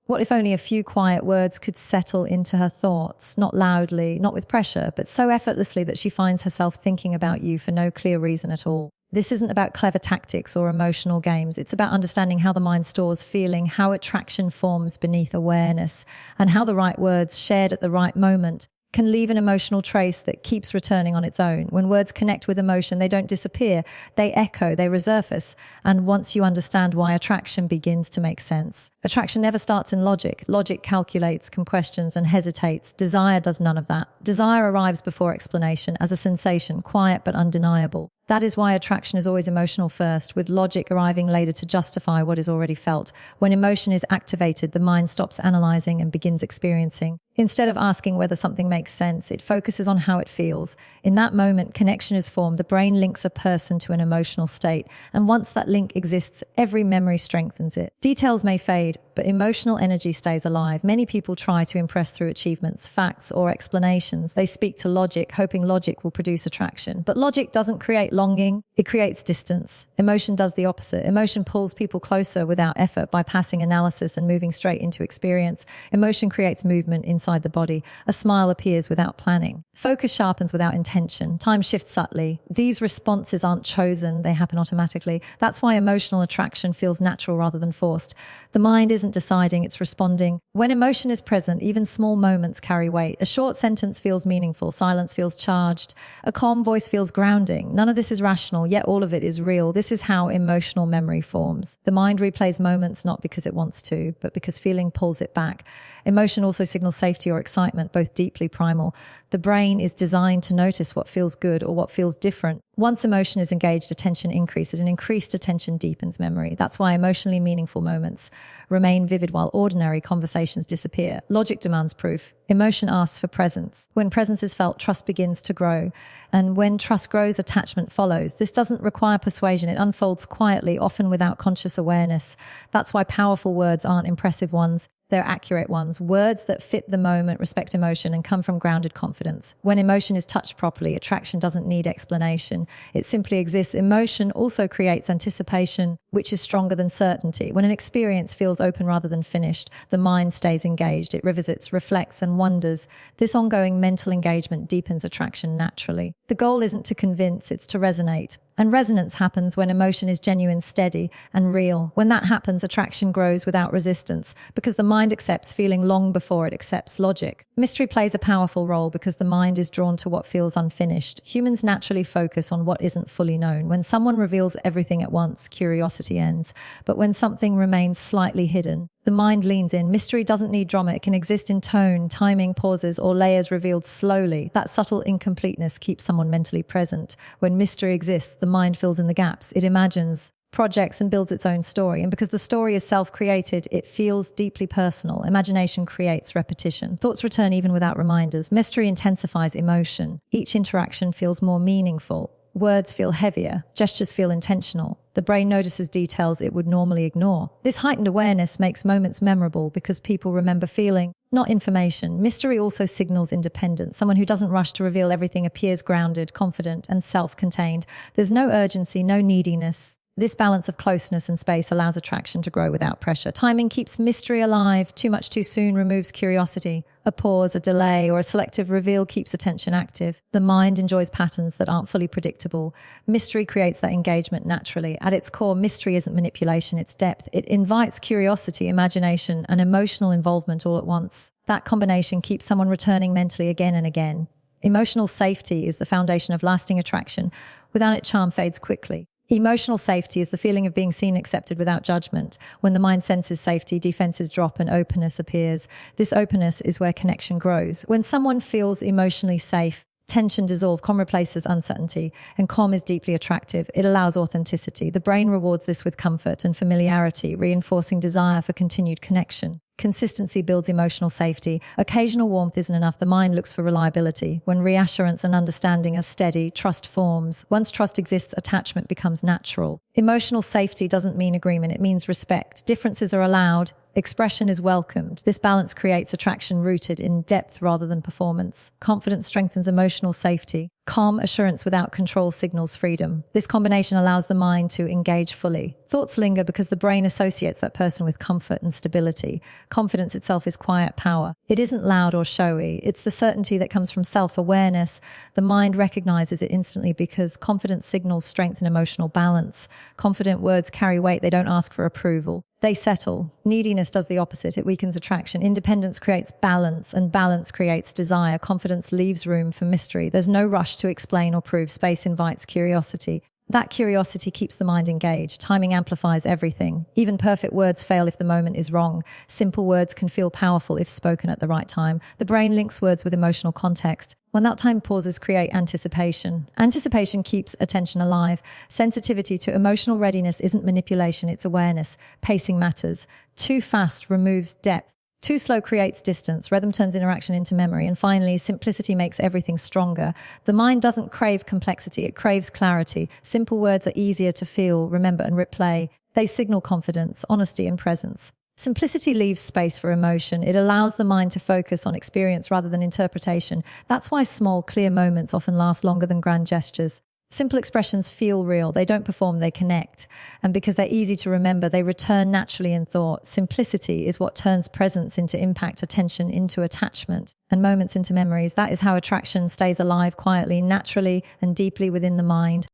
What if only a few quiet words could settle into her thoughts, not loudly, not with pressure, but so effortlessly that she finds herself thinking about you for no clear reason at all? This isn't about clever tactics or emotional games. It's about understanding how the mind stores feeling, how attraction forms beneath awareness, and how the right words shared at the right moment can leave an emotional trace that keeps returning on its own. When words connect with emotion, they don't disappear, they echo, they resurface. And once you understand why, attraction begins to make sense. Attraction never starts in logic. Logic calculates, questions, and hesitates. Desire does none of that. Desire arrives before explanation, as a sensation, quiet but undeniable. That is why attraction is always emotional first, with logic arriving later to justify what is already felt. When emotion is activated, the mind stops analyzing and begins experiencing. Instead of asking whether something makes sense, it focuses on how it feels. In that moment, connection is formed. The brain links a person to an emotional state. And once that link exists, every memory strengthens it. Details may fade, but emotional energy stays alive. Many people try to impress through achievements, facts, or explanations. They speak to logic, hoping logic will produce attraction. But logic doesn't create longing, it creates distance. Emotion does the opposite. Emotion pulls people closer without effort, bypassing analysis and moving straight into experience. Emotion creates movement inside the body. A smile appears without planning. Focus sharpens without intention. Time shifts subtly. These responses aren't chosen, they happen automatically. That's why emotional attraction feels natural rather than forced. The mind isn't deciding, it's responding. When emotion is present, even small moments carry weight. A short sentence feels meaningful, silence feels charged, a calm voice feels grounding. None of this is rational, yet all of it is real. This is how emotional memory forms. The mind replays moments not because it wants to, but because feeling pulls it back. Emotion also signals safety or excitement, both deeply primal. The brain is designed to notice what feels good or what feels different. Once emotion is engaged, attention increases, and increased attention deepens memory. That's why emotionally meaningful moments remain vivid while ordinary conversations disappear. Logic demands proof. Emotion asks for presence. When presence is felt, trust begins to grow. And when trust grows, attachment follows. This doesn't require persuasion. It unfolds quietly, often without conscious awareness. That's why powerful words aren't impressive ones. They're accurate ones, words that fit the moment, respect emotion, and come from grounded confidence. When emotion is touched properly, attraction doesn't need explanation. It simply exists. Emotion also creates anticipation, which is stronger than certainty. When an experience feels open rather than finished, the mind stays engaged. It revisits, reflects, and wonders. This ongoing mental engagement deepens attraction naturally. The goal isn't to convince, it's to resonate. And resonance happens when emotion is genuine, steady, and real. When that happens, attraction grows without resistance, because the mind accepts feeling long before it accepts logic. Mystery plays a powerful role because the mind is drawn to what feels unfinished. Humans naturally focus on what isn't fully known. When someone reveals everything at once, curiosity ends. But when something remains slightly hidden, the mind leans in. Mystery doesn't need drama. It can exist in tone, timing, pauses, or layers revealed slowly. That subtle incompleteness keeps someone mentally present. When mystery exists, the mind fills in the gaps. It imagines, projects, and builds its own story. And because the story is self-created, it feels deeply personal. Imagination creates repetition. Thoughts return even without reminders. Mystery intensifies emotion. Each interaction feels more meaningful. Words feel heavier. Gestures feel intentional. The brain notices details it would normally ignore. This heightened awareness makes moments memorable because people remember feeling, not information. Mystery also signals independence. Someone who doesn't rush to reveal everything appears grounded, confident, and self-contained. There's no urgency, no neediness. This balance of closeness and space allows attraction to grow without pressure. Timing keeps mystery alive. Too much too soon removes curiosity. A pause, a delay, or a selective reveal keeps attention active. The mind enjoys patterns that aren't fully predictable. Mystery creates that engagement naturally. At its core, mystery isn't manipulation, it's depth. It invites curiosity, imagination, and emotional involvement all at once. That combination keeps someone returning mentally again and again. Emotional safety is the foundation of lasting attraction. Without it, charm fades quickly. Emotional safety is the feeling of being seen and accepted without judgment. When the mind senses safety, defenses drop and openness appears. This openness is where connection grows. When someone feels emotionally safe, tension dissolves, calm replaces uncertainty, and calm is deeply attractive. It allows authenticity. The brain rewards this with comfort and familiarity, reinforcing desire for continued connection. Consistency builds emotional safety. Occasional warmth isn't enough. The mind looks for reliability. When reassurance and understanding are steady, trust forms. Once trust exists, attachment becomes natural. Emotional safety doesn't mean agreement, it means respect. Differences are allowed. Expression is welcomed. This balance creates attraction rooted in depth rather than performance. Confidence strengthens emotional safety. Calm assurance without control signals freedom. This combination allows the mind to engage fully. Thoughts linger because the brain associates that person with comfort and stability. Confidence itself is quiet power. It isn't loud or showy. It's the certainty that comes from self-awareness. The mind recognizes it instantly because confidence signals strength and emotional balance. Confident words carry weight. They don't ask for approval. They settle. Neediness does the opposite. It weakens attraction. Independence creates balance, and balance creates desire. Confidence leaves room for mystery. There's no rush to explain or prove. Space invites curiosity. That curiosity keeps the mind engaged. Timing amplifies everything. Even perfect words fail if the moment is wrong. Simple words can feel powerful if spoken at the right time. The brain links words with emotional context. When that time pauses, create anticipation. Anticipation keeps attention alive. Sensitivity to emotional readiness isn't manipulation, it's awareness. Pacing matters. Too fast removes depth. Too slow creates distance. Rhythm turns interaction into memory. And finally, simplicity makes everything stronger. The mind doesn't crave complexity, it craves clarity. Simple words are easier to feel, remember, and replay. They signal confidence, honesty, and presence. Simplicity leaves space for emotion. It allows the mind to focus on experience rather than interpretation. That's why small, clear moments often last longer than grand gestures. Simple expressions feel real. They don't perform, they connect. And because they're easy to remember, they return naturally in thought. Simplicity is what turns presence into impact, attention into attachment, and moments into memories. That is how attraction stays alive quietly, naturally, and deeply within the mind.